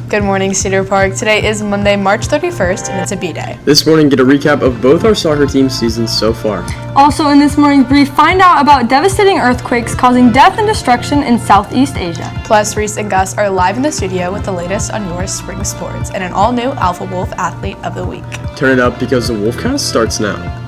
Good morning, Cedar Park. Today is Monday, March 31st, and it's a B-Day. This morning, get a recap of both our soccer team seasons so far. Also in this morning's brief, find out about devastating earthquakes causing death and destruction in Southeast Asia. Plus, Reese and Gus are live in the studio with the latest on your spring sports and an all-new Alpha Wolf Athlete of the Week. Turn it up because the Wolfcast starts now.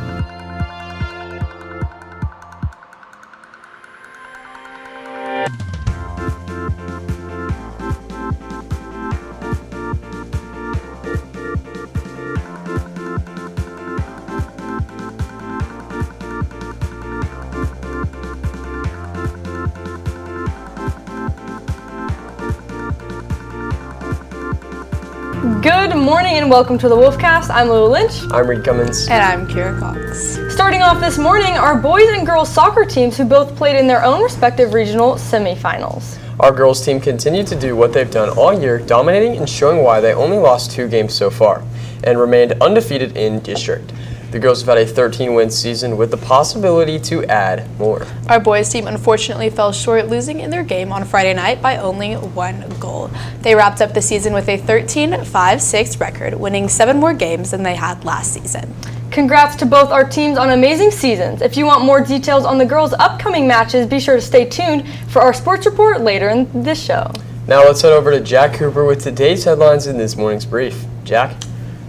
Good morning and welcome to the Wolfcast. I'm Lulu Lynch. I'm Reed Cummins. And I'm Kira Cox. Starting off this morning, our boys and girls soccer teams who both played in their own respective regional semifinals. Our girls team continued to do what they've done all year, dominating and showing why they only lost 2 games so far, and remained undefeated in district. The girls have had a 13-win season with the possibility to add more. Our boys team unfortunately fell short, losing in their game on Friday night by only 1 goal. They wrapped up the season with a 13-5-6 record, winning 7 more games than they had last season. Congrats to both our teams on amazing seasons. If you want more details on the girls' upcoming matches, be sure to stay tuned for our sports report later in this show. Now let's head over to Jack Cooper with today's headlines in this morning's brief. Jack?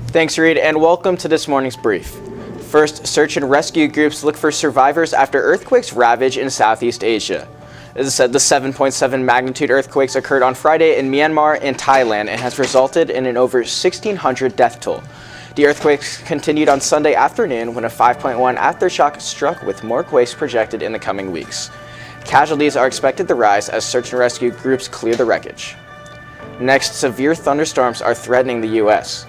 Thanks, Reed, and welcome to this morning's brief. First, search and rescue groups look for survivors after earthquakes ravage in Southeast Asia. As I said, the 7.7 magnitude earthquakes occurred on Friday in Myanmar and Thailand and has resulted in an over 1,600 death toll. The earthquakes continued on Sunday afternoon when a 5.1 aftershock struck, with more quakes projected in the coming weeks. Casualties are expected to rise as search and rescue groups clear the wreckage. Next, severe thunderstorms are threatening the U.S.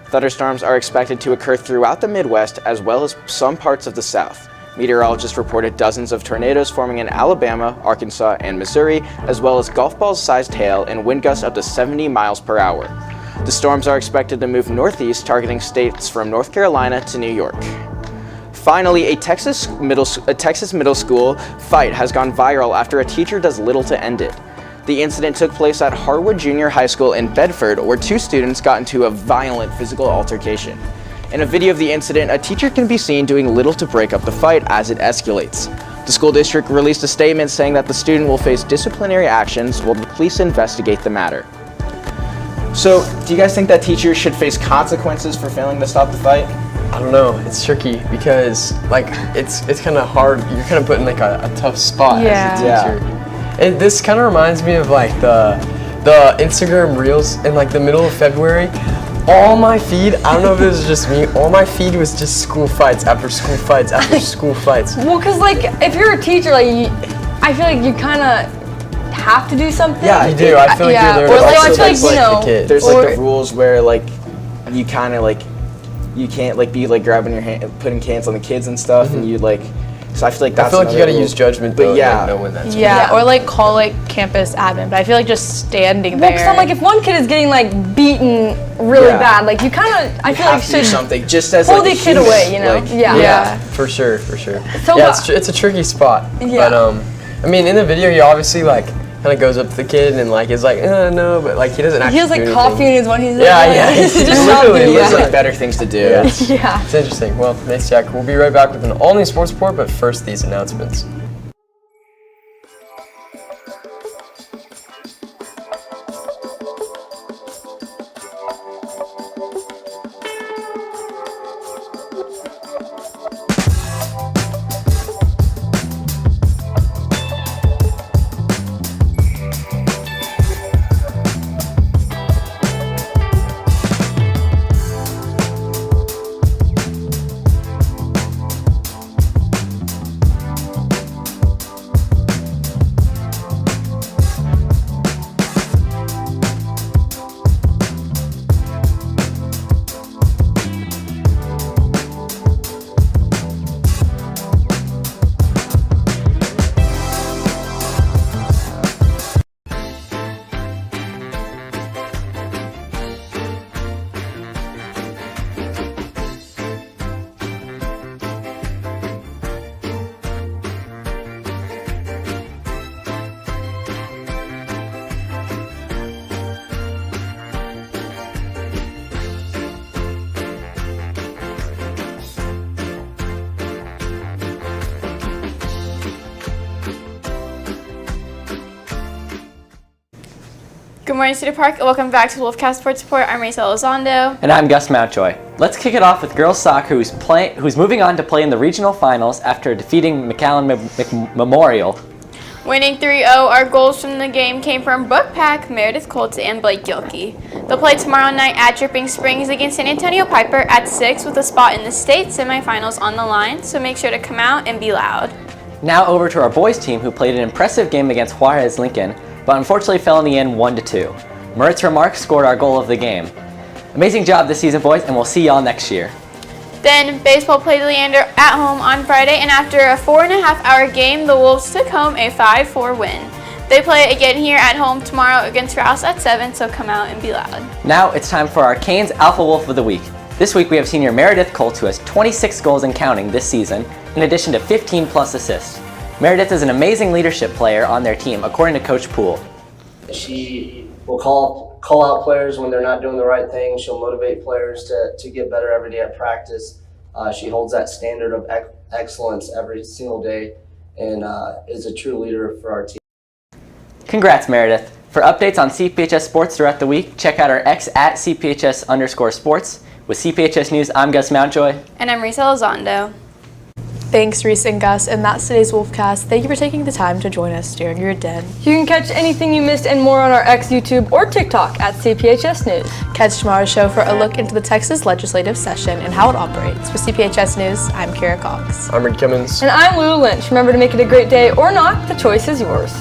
Thunderstorms are expected to occur throughout the Midwest as well as some parts of the South. Meteorologists reported dozens of tornadoes forming in Alabama, Arkansas, and Missouri, as well as golf ball-sized hail and wind gusts up to 70 miles per hour. The storms are expected to move northeast, targeting states from North Carolina to New York. Finally, a Texas middle school fight has gone viral after a teacher does little to end it. The incident took place at Harwood Junior High School in Bedford, where 2 students got into a violent physical altercation. In a video of the incident, a teacher can be seen doing little to break up the fight as it escalates. The school district released a statement saying that the student will face disciplinary actions while the police investigate the matter. So, do you guys think that teachers should face consequences for failing to stop the fight? I don't know. It's tricky because, it's kind of hard. You're kind of put in, a tough spot as a teacher. And this kind of reminds me of the Instagram Reels in the middle of February. All my feed, I don't know if it was just me, all my feed was just school fights after school fights after school fights. Well, because if you're a teacher, I feel like you kind of have to do something. Yeah, you do. I feel like you're there or to I feel like, the kids. There's the rules where you kind of you can't be grabbing your hand, putting cans on the kids and stuff, and you So I feel like that's. I feel like you got to use judgment, though, but know when that's. Or call campus admin. But I feel like just standing there. Because I'm if one kid is getting beaten really bad, you kind of I feel like should do something just as pull the kid away, you know? Yeah, for sure. So it's a tricky spot. Yeah. But in the video, he obviously kind of goes up to the kid and is no, but he doesn't actually. He has do coffee in his one. He's he's just literally there's better things to do. Yeah. It's interesting. Well, thanks, Jack. We'll be right back with an all-new sports report, but first, these announcements. Good morning, Cedar Park, and welcome back to Wolfcast Sports Report. I'm Marisa Elizondo. And I'm Gus Mountjoy. Let's kick it off with girls soccer, who's moving on to play in the regional finals after defeating McAllen Memorial. Winning 3-0, our goals from the game came from Brooke Pack, Meredith Colts, and Blake Gilkey. They'll play tomorrow night at Dripping Springs against San Antonio Piper at 6 with a spot in the state semifinals on the line, so make sure to come out and be loud. Now over to our boys team, who played an impressive game against Juarez Lincoln, but unfortunately fell in the end 1-2. Moritz Remark scored our goal of the game. Amazing job this season, boys, and we'll see y'all next year. Then baseball played Leander at home on Friday, and after a 4.5-hour game, the Wolves took home a 5-4 win. They play again here at home tomorrow against Rouse at 7, so come out and be loud. Now it's time for our Canes Alpha Wolf of the Week. This week we have senior Meredith Colts, who has 26 goals and counting this season, in addition to 15+ assists. Meredith is an amazing leadership player on their team, according to Coach Poole. She will call out players when they're not doing the right thing. She'll motivate players to get better every day at practice. She holds that standard of excellence every single day and is a true leader for our team. Congrats, Meredith. For updates on CPHS sports throughout the week, check out our X at CPHS_sports. With CPHS News, I'm Gus Mountjoy. And I'm Marisa Elizondo. Thanks, Reese and Gus, and that's today's Wolfcast. Thank you for taking the time to join us during your day. You can catch anything you missed and more on our X, YouTube, or TikTok at CPHS News. Catch tomorrow's show for a look into the Texas legislative session and how it operates. With CPHS News, I'm Kara Cox. I'm Reed Kimmons. And I'm Lulu Lynch. Remember to make it a great day or not, the choice is yours.